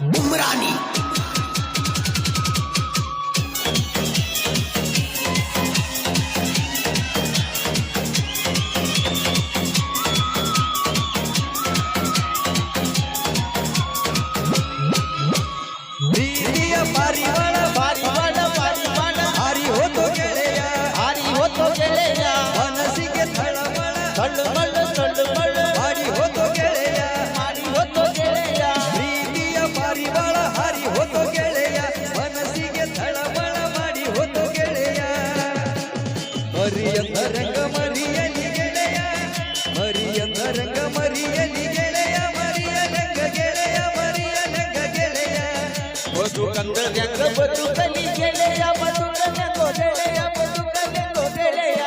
उमरानी ರಂಗ ಮರಿಯಲಿ ಗೆಳೆಯ ಮರಿಯಂಗ ಮರಿಯಲಿ ಗೆಳೆಯ ಮರಿಯಲಂಗ ಗೆಳೆಯ ಮರಿಯಲಂಗ ಗೆಳೆಯ ಬದುಕಂದರ್ಯಂಗ ಬದುಕಲಿ ಗೆಳೆಯ ಬದುಕಲೆಂಗೋ ಗೆಳೆಯ ಬದುಕಲೆಂಗೋ ಗೆಳೆಯ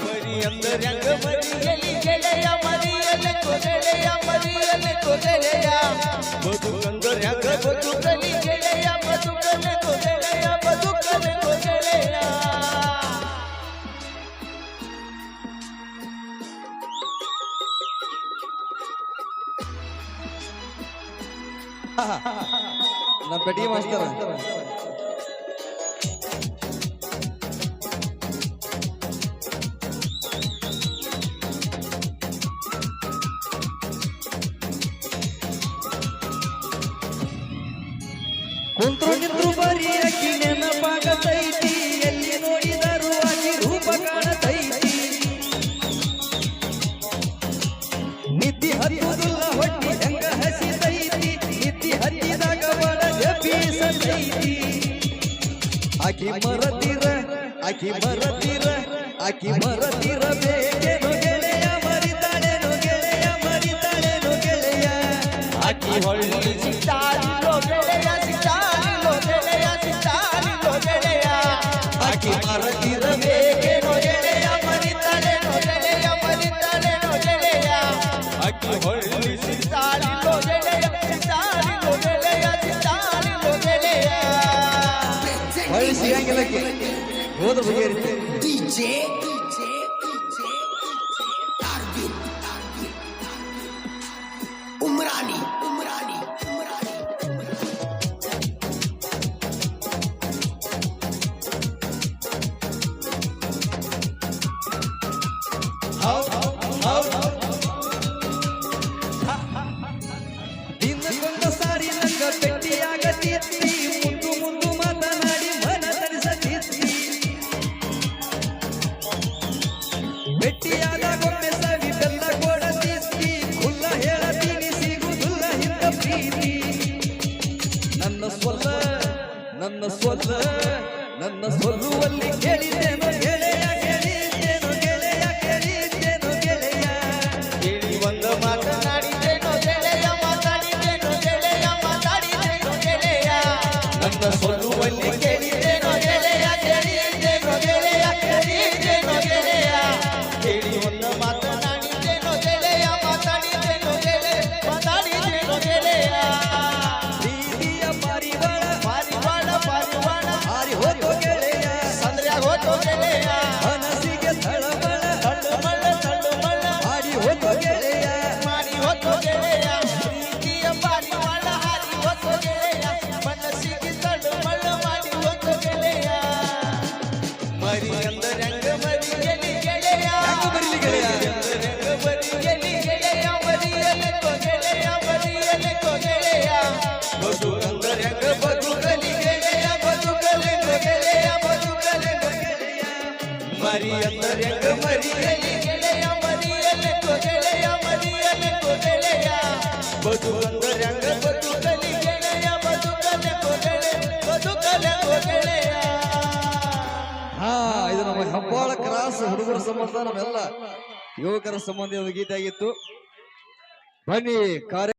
ಮರಿಯಂದರ್ಯಂಗ ಮರಿಯಲಿ ಗೆಳೆಯ ಮರಿಯಲೆಂಗೋ ಗೆಳೆಯ ಮರಿಯಲೆಂಗೋ ಗೆಳೆಯ ಬದುಕಂದರ್ಯಂಗ ಬದುಕಲಿ ಗೆಳೆಯ ಬದುಕಲೆಂಗೋ ಗೆಳೆಯ ಬದುಕಲೆಂಗೋ ಗೆಳೆಯ ನಮ್ಮ ಪೆಟ್ಟಿಗೆ ಮಾಸ್ತರ ಕುಂತ್ರು ನಿಂತ್ರು ಬರೀ ಅಕ್ಕಿ ನೆನಪಾಗತೈತಿ ಎಲ್ಲಿ ನೋಡಿದರು ಆಕಿ ರೂಪ ಕಾಣತೈತಿ ನಿದ್ದಿ ಹತ್ತುದಿಲ್ಲ ಹೊಟ್ಟಿ ಹೆಂಗ ಹಸಿತೈತಿ ನಿದ್ದಿ ಹತ್ತಿದಾಗ ಒಳಗೆ ಬೀಸತೈತಿ ಆಕಿ ಮರತಿರ ಆಕಿ ಮರತಿರ ಬೇಕೇನೋ ಗೆಳೆಯ ಮರಿತಾಳೇನೋ ಗೆಳೆಯ ಮರಿತಾಳೇನೋ ಗೆಳೆಯ ಆಕಿ ಹೊಳ್ಳಿ ಸಿಕ್ತಾಳಿಲೋ ಗೆಳೆಯ ಸಿಕ್ತಾಳಿಲೋ ಗೆಳೆಯ ಸಿಕ್ತಾಳಿಲೋ ಗೆಳೆಯ ಆಕಿ ಮರತಿರ ಬೇಕೇನೋ ಗೆಳೆಯ ಮರಿತಾಳೇನೋ ಗೆಳೆಯ ಮರಿತಾಳೇನೋ ಗೆಳೆಯ ಆಕಿ ಹೊಳ್ಳಿ ಸಿಕ್ತಾಳಿಲೋ ಗೆಳೆಯ ಸಿಕ್ತಾಳಿಲೋ ಗೆಳೆಯ ಸಿಕ್ತಾಳಿಲೋ ಗೆಳೆಯ ಹೊಳ್ಳಿ ಸಿಗಂಗಿಲ್ಲಕ್ಕೆ ಹೋದ ಬಗೆಹರಿತೆ डीजे उमरानी उमरानी उमरानी ದಿನಕ್ಕೊಂದ ಸಾರಿ ನಂಗ ಭೇಟಿಯಾಗತಿತ್ತಿ ಮುಂದು ಮುಂದು ಮಾತನಾಡಿ ಮನ ತರಿಸತಿತ್ತಿ ಭೇಟಿಯಾದಾಗೊಮ್ಮೆ ಸವಿ ಬೆಲ್ಲ ಕೊಡತಿತ್ತಿ ಖುಲ್ಲ ಹೇಳತೀನಿ ಸಿಗುದಿಲ್ಲ ಇಂಥ ಪ್ರೀತಿ ನನ್ನ ಸೊಲ್ಲುವಲ್ಲಿ ಕೇಳಿದ್ದೇನೋ ಗೆಳೆಯ ಕೇಳಿದ್ದೇನೋ ಗೆಳೆಯ ಕೇಳಿದ್ದೇನೋ ಗೆಳೆಯ ಕೇಳಿ ಒಂದು ಮಾತನಾಡಿದ್ದೇನೋ ಗೆಳೆಯ ಮಾತಾಡಿದ್ದೇನೋ ಗೆಳೆಯ ಮಾತಾಡಿದ್ದೇನೋ ಗೆಳೆಯ ನನ್ನ ಸೊಲ್ಲುವಲ್ಲಿ ಕೇಳಿದ್ದೇನೋ ಗೆಳೆಯ ಕೇಳಿದ್ದೇನೋ ಗೆಳೆಯ ಕೇಳಿದ್ದೇನೋ ಗೆಳೆಯ ಕೇಳಿ ಒಂದು ಮಾತನಾಡಿದ್ದೇನೋ ಗೆಳೆಯ ಮಾತಾಡಿದ್ದೇನೋ ಗೆಳೆಯ ಮಾತಾಡಿದ್ದೇನೋ ಗೆಳೆಯ ಪ್ರೀತಿಯ ಪಾರಿವಾಳ ಪಾರಿವಾಳ ಪಾರಿವಾಳ ಹಾರಿ ಹೋಗೋ ಗೆಳೆಯ ಸಂದ್ರ್ಯಾಗ ಹೋತೋ ಗೆಳೆಯ ಮನಸ್ಸಿಗೆ ತಳಮಳ ತಳ್ಳುಮಳ್ಳ ತಳ್ಳುಮಳ್ಳ ಹಾಡಿ ಹೋಗೋ ಗೆಳೆಯ ಮಾಡಿ ಹೋತೋ ಗೆಳೆಯ ಪ್ರೀತಿಯ ಪಾರಿವಾಳ ಹಾರಿ ಹೋತೋ ಗೆಳೆಯ ಮನಸ್ಸಿಗೆ ತಳ್ಳುಮಳ್ಳ ಮಾಡಿ ಹೋತೋ ಗೆಳೆಯ ಮರಿ ಅಂದರಂಗ ಮರಿಯಲಿ ಗೆಳೆಯ ಹೆಂಗ ಬರಲಿ ಗೆಳೆಯ ಅಂದರಂಗ ಮರಿಯಲಿ ಗೆಳೆಯ ಮರಿಯಲೆಕ್ಕೋ ಗೆಳೆಯ ಮರಿಯಲೆಕ್ಕೋ ಗೆಳೆಯ ಬದುಕಂದರಂಗ ಬದುಕಲಿ ಗೆಳೆಯ ಬದುಕಲೆಕ್ಕೋ ಗೆಳೆಯ ಬದುಕಲೆಕ್ಕೋ ಗೆಳೆಯ ಮರಿ ಅಂದರಂಗ ಮರಿಯಲಿ ಗೆಳೆಯ ಮರಿಯಲೆಕ್ಕೋ ಗೆಳೆಯ ಮರಿಯಲೆಕ್ಕೋ ಗೆಳೆಯ ಬದುಕಂದರಂಗ ಬದುಕಲಿ ಗೆಳೆಯ ಬದುಕಲೆಕ್ಕೋ ಗೆಳೆಯ ಬದುಕಲೆಕ್ಕೋ ಗೆಳೆಯ ಹಾ ಇದು ನಮ್ಮ ಹೆಬ್ಬಾಳ ಕ್ರಾಸ್ ಹುಡುಗರ ಸಂಬಂಧ ನಮ್ಮೆಲ್ಲ ಯುವಕರ ಸಂಬಂಧ ಗೀತೆ ಆಗಿತ್ತು ಬನ್ನಿ ಕಾರ್ಯ